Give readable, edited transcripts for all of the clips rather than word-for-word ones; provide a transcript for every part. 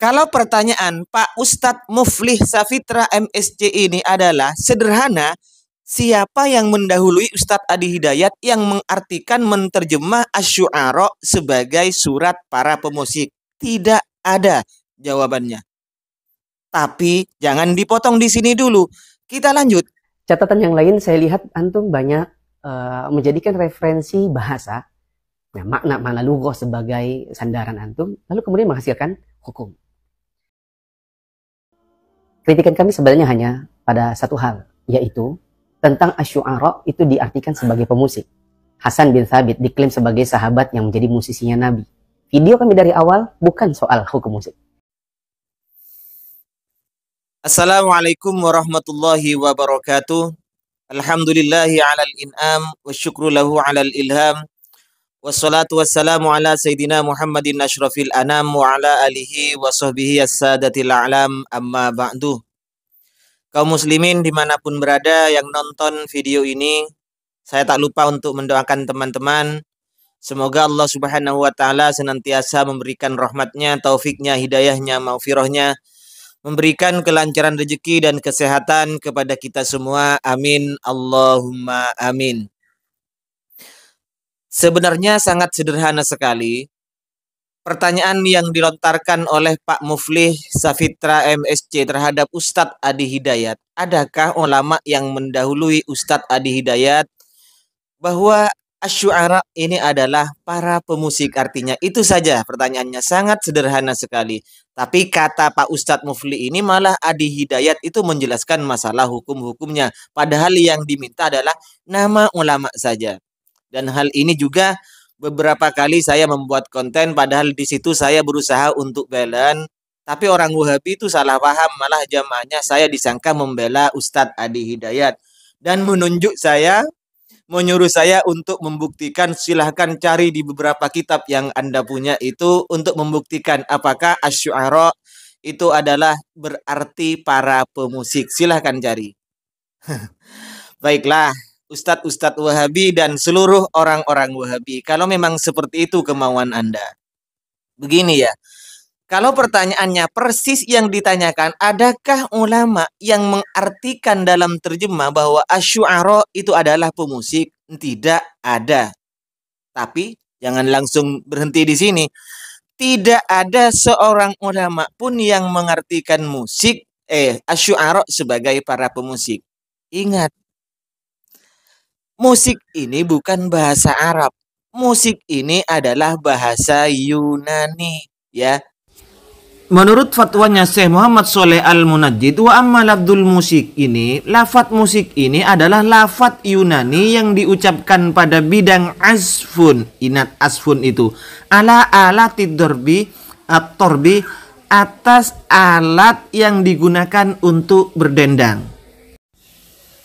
Kalau pertanyaan Pak Ustadz Muflih Safitra MSC ini adalah sederhana, siapa yang mendahului Ustadz Adi Hidayat yang mengartikan menterjemah Asy-Syu'ara sebagai surat para pemusik? Tidak ada jawabannya. Tapi jangan dipotong di sini dulu. Kita lanjut. Catatan yang lain saya lihat antum banyak menjadikan referensi bahasa, makna lughah sebagai sandaran antum, lalu kemudian menghasilkan hukum. Kritikan kami sebenarnya hanya pada satu hal, yaitu tentang Asy-Syu'ara itu diartikan sebagai pemusik. Hasan bin Thabit diklaim sebagai sahabat yang menjadi musisinya Nabi. Video kami dari awal bukan soal hukum musik. Assalamualaikum warahmatullahi wabarakatuh. Alhamdulillahi alal in'am wa syukru lahu alal ilham. Wassalatu wassalamu ala Sayyidina Muhammadin asyrafil anam wa ala alihi wa sahbihi as-sadatil a'lam, amma ba'du. Kaum muslimin dimanapun berada yang nonton video ini, saya tak lupa untuk mendoakan teman-teman. Semoga Allah subhanahu wa ta'ala senantiasa memberikan rahmatnya, taufiknya, hidayahnya, maghfirahnya, memberikan kelancaran rezeki dan kesehatan kepada kita semua. Amin. Allahumma amin. Sebenarnya sangat sederhana sekali. Pertanyaan yang dilontarkan oleh Pak Muflih Safitra MSC terhadap Ustadz Adi Hidayat. Adakah ulama yang mendahului Ustadz Adi Hidayat bahwa Asy-Syu'ara ini adalah para pemusik? Artinya itu saja pertanyaannya, sangat sederhana sekali. Tapi kata Pak Ustadz Muflih ini malah Adi Hidayat itu menjelaskan masalah hukum-hukumnya. Padahal yang diminta adalah nama ulama saja. Dan hal ini juga beberapa kali saya membuat konten, padahal di situ saya berusaha untuk bela. Tapi orang Wahabi itu salah paham, malah jamaahnya saya disangka membela Ustadz Adi Hidayat. Dan menyuruh saya untuk membuktikan, silahkan cari di beberapa kitab yang Anda punya itu untuk membuktikan apakah Asy-Syu'ara itu adalah berarti para pemusik. Silahkan cari. Baiklah, Ustadz-Ustadz Wahabi dan seluruh orang-orang Wahabi, kalau memang seperti itu kemauan Anda. Begini ya, kalau pertanyaannya persis yang ditanyakan, adakah ulama yang mengartikan dalam terjemah bahwa Asy-Syu'ara itu adalah pemusik? Tidak ada. Tapi jangan langsung berhenti di sini. Tidak ada seorang ulama pun yang mengartikan Asy-Syu'ara sebagai para pemusik. Ingat, musik ini bukan bahasa Arab. Musik ini adalah bahasa Yunani, ya. Menurut fatwanya Syekh Muhammad Shaleh Al-Munajjid, wa amma lafdzul musik ini, lafaz musik ini adalah lafaz Yunani yang diucapkan pada bidang asfun. Ingat asfun itu. Ala alatid darbi at-torbi, atas alat yang digunakan untuk berdendang.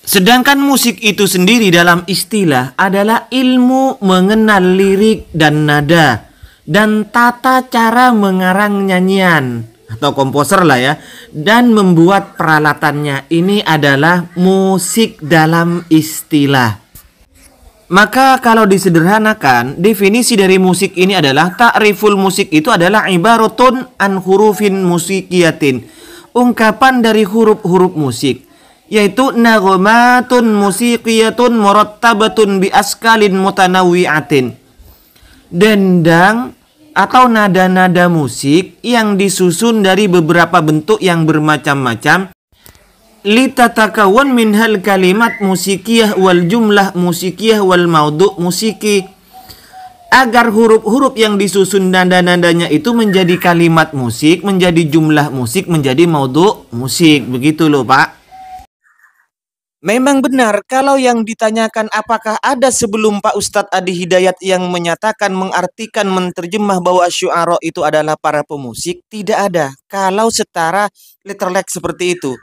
Sedangkan musik itu sendiri dalam istilah adalah ilmu mengenal lirik dan nada dan tata cara mengarang nyanyian atau komposer lah ya, dan membuat peralatannya. Ini adalah musik dalam istilah. Maka kalau disederhanakan, definisi dari musik ini adalah ta'riful musik itu adalah ibaratun an hurufin musikiyatin, ungkapan dari huruf-huruf musik, yaitu nagomatun musiqiyatun murattabatun bi askalin mutanawwi'atin, dendang atau nada-nada musik yang disusun dari beberapa bentuk yang bermacam-macam, litatakawwan minhal kalimat musikiyah wal jumlah musikiyah wal maudhu' musiki, agar huruf-huruf yang disusun nada-nadanya itu menjadi kalimat musik, menjadi jumlah musik, menjadi maudhu' musik. Begitu loh Pak. Memang benar kalau yang ditanyakan apakah ada sebelum Pak Ustadz Adi Hidayat yang menyatakan, mengartikan, menterjemah bahwa Asy-Syu'ara itu adalah para pemusik, tidak ada kalau setara letterlek seperti itu.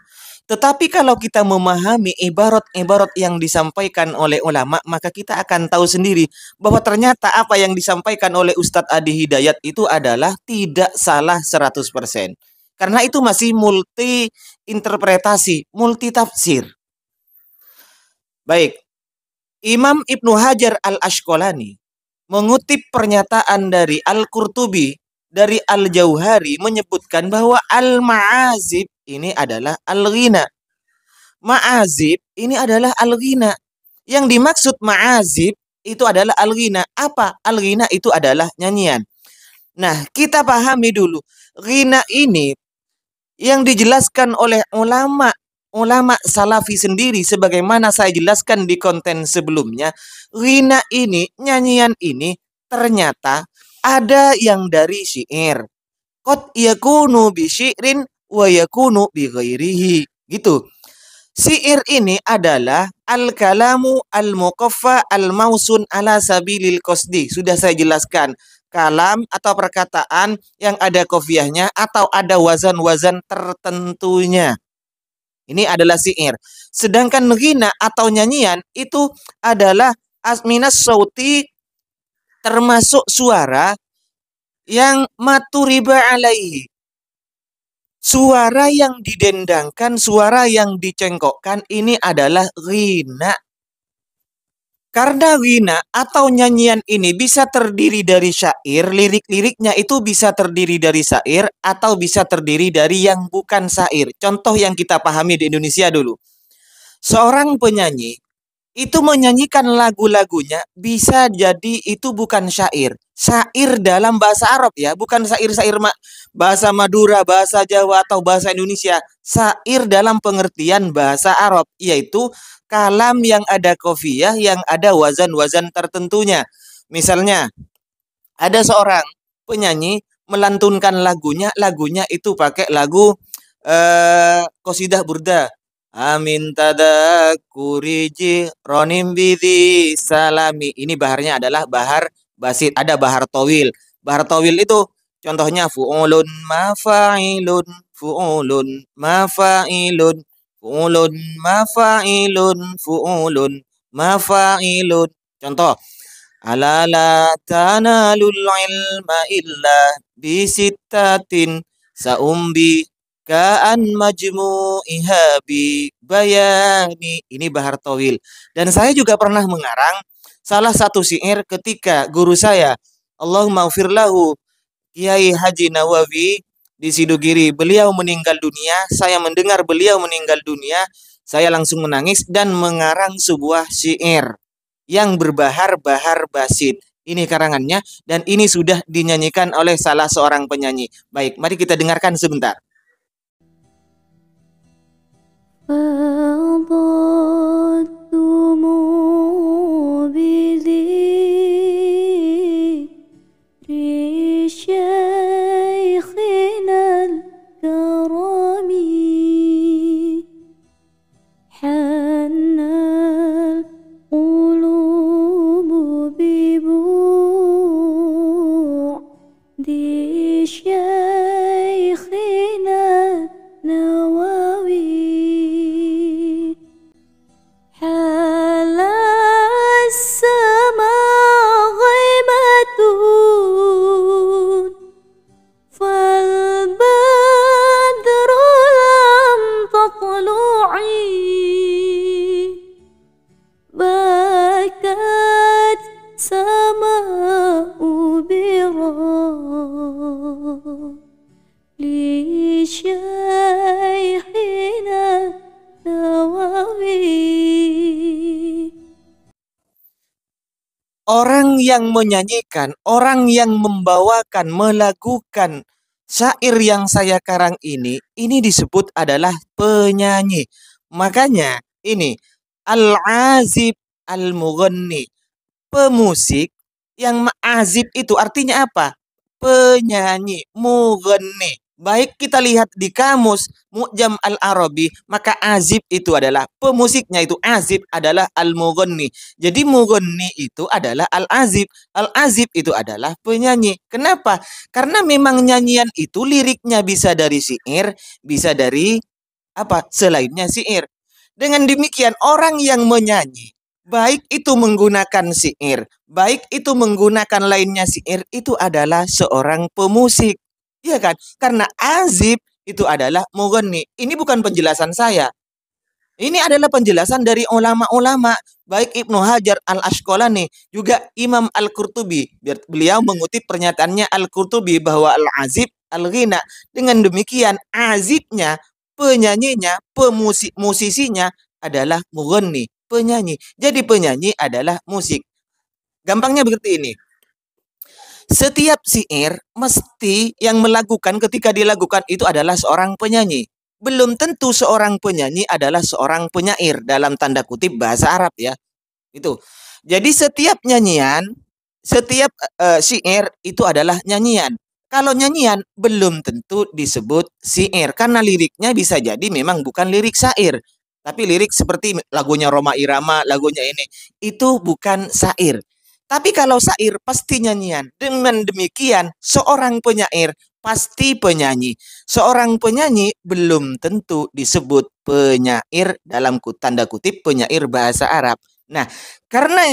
Tetapi kalau kita memahami ibarat-ibarat yang disampaikan oleh ulama, maka kita akan tahu sendiri bahwa ternyata apa yang disampaikan oleh Ustadz Adi Hidayat itu adalah tidak salah 100%. Karena itu masih multi interpretasi, multi tafsir. Baik, Imam Ibnu Hajar Al-Asqalani mengutip pernyataan dari Al-Qurtubi dari Al-Jauhari menyebutkan bahwa al-ma'azib ini adalah al-ghina. Ma'azib ini adalah al-ghina. Yang dimaksud ma'azib itu adalah al-ghina. Apa? Al-ghina itu adalah nyanyian. Nah, kita pahami dulu. Ghina ini yang dijelaskan oleh ulama salafi sendiri sebagaimana saya jelaskan di konten sebelumnya. Ghina ini, nyanyian ini ternyata ada yang dari syair. Qad yakunu bi syi'rin wa yakunu bi ghairihi. Gitu. Syair ini adalah al-kalamu al-muqaffa al-mausun ala sabilil qasdi. Sudah saya jelaskan. Kalam atau perkataan yang ada kofiahnya atau ada wazan-wazan tertentunya. Ini adalah syair. Sedangkan ghina atau nyanyian itu adalah asminas sauti, termasuk suara yang maturiba alaihi. Suara yang didendangkan, suara yang dicengkokkan, ini adalah ghina. Karena ghina atau nyanyian ini bisa terdiri dari syair, lirik-liriknya itu bisa terdiri dari syair atau bisa terdiri dari yang bukan syair. Contoh yang kita pahami di Indonesia dulu. Seorang penyanyi itu menyanyikan lagu-lagunya bisa jadi itu bukan syair. Syair dalam bahasa Arab ya, bukan syair-syair bahasa Madura, bahasa Jawa atau bahasa Indonesia. Syair dalam pengertian bahasa Arab, yaitu kalam yang ada qafiyah, yang ada wazan-wazan tertentunya. Misalnya, ada seorang penyanyi melantunkan lagunya itu pakai lagu qasidah burda. Amin tadakuriji ronim bidi salami. Ini baharnya adalah bahar basit. Ada bahar towil. Bahar towil itu contohnya fu'ulun mafa'ilun, fu'ulun mafa'ilun, fu'ulun mafa'ilun, fu'ulun mafa'ilun. Contoh. Ala la tanalul ilma illa bisittatin saumbi Ka'an majmu'iha bi bayani. Ini bahar tawil. Dan saya juga pernah mengarang salah satu syair ketika guru saya, Allahumma ufir lahu, Kiai Haji Nawawi di Sidogiri. Beliau meninggal dunia, saya mendengar beliau meninggal dunia, saya langsung menangis dan mengarang sebuah syair yang berbahar-bahar basit. Ini karangannya dan ini sudah dinyanyikan oleh salah seorang penyanyi. Baik, mari kita dengarkan sebentar. Orang yang menyanyikan, orang yang membawakan, melakukan syair yang saya karang ini disebut adalah penyanyi. Makanya ini al-azib al-mughanni, pemusik yang ma'azib itu artinya apa? Penyanyi, mughanni. Baik kita lihat di kamus Mu'jam al-Arabi, maka azib itu adalah pemusiknya, itu azib adalah al-mughanni. Jadi mughanni itu adalah al-azib. Al-azib itu adalah penyanyi. Kenapa? Karena memang nyanyian itu liriknya bisa dari syair, bisa dari apa? Selainnya syair. Dengan demikian orang yang menyanyi, baik itu menggunakan syair, baik itu menggunakan lainnya syair, itu adalah seorang pemusik. Iya kan? Karena azib itu adalah mughanni. Ini bukan penjelasan saya. Ini adalah penjelasan dari ulama-ulama, baik Ibnu Hajar Al-Asqalani, juga Imam Al-Qurtubi. Beliau mengutip pernyataannya Al-Qurtubi bahwa al-azib al-ghina. Dengan demikian, azibnya, penyanyinya, musisinya adalah mughanni, penyanyi. Jadi penyanyi adalah musik. Gampangnya seperti ini. Setiap syair mesti yang melakukan ketika dilakukan itu adalah seorang penyanyi. Belum tentu seorang penyanyi adalah seorang penyair dalam tanda kutip bahasa Arab ya. Itu. Jadi setiap nyanyian, setiap syair itu adalah nyanyian. Kalau nyanyian belum tentu disebut syair karena liriknya bisa jadi memang bukan lirik syair, tapi lirik seperti lagunya Roma Irama, lagunya ini itu bukan syair. Tapi kalau syair pasti nyanyian. Dengan demikian seorang penyair pasti penyanyi. Seorang penyanyi belum tentu disebut penyair dalam tanda kutip penyair bahasa Arab. Nah, karena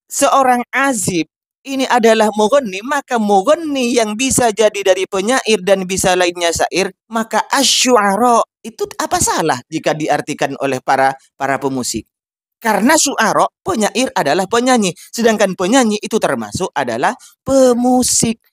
seorang azib ini adalah mughanni, maka mughanni yang bisa jadi dari penyair dan bisa lainnya syair, maka asy'ara itu apa salah jika diartikan oleh para pemusik? Karena syu'ara penyair adalah penyanyi, sedangkan penyanyi itu termasuk adalah pemusik.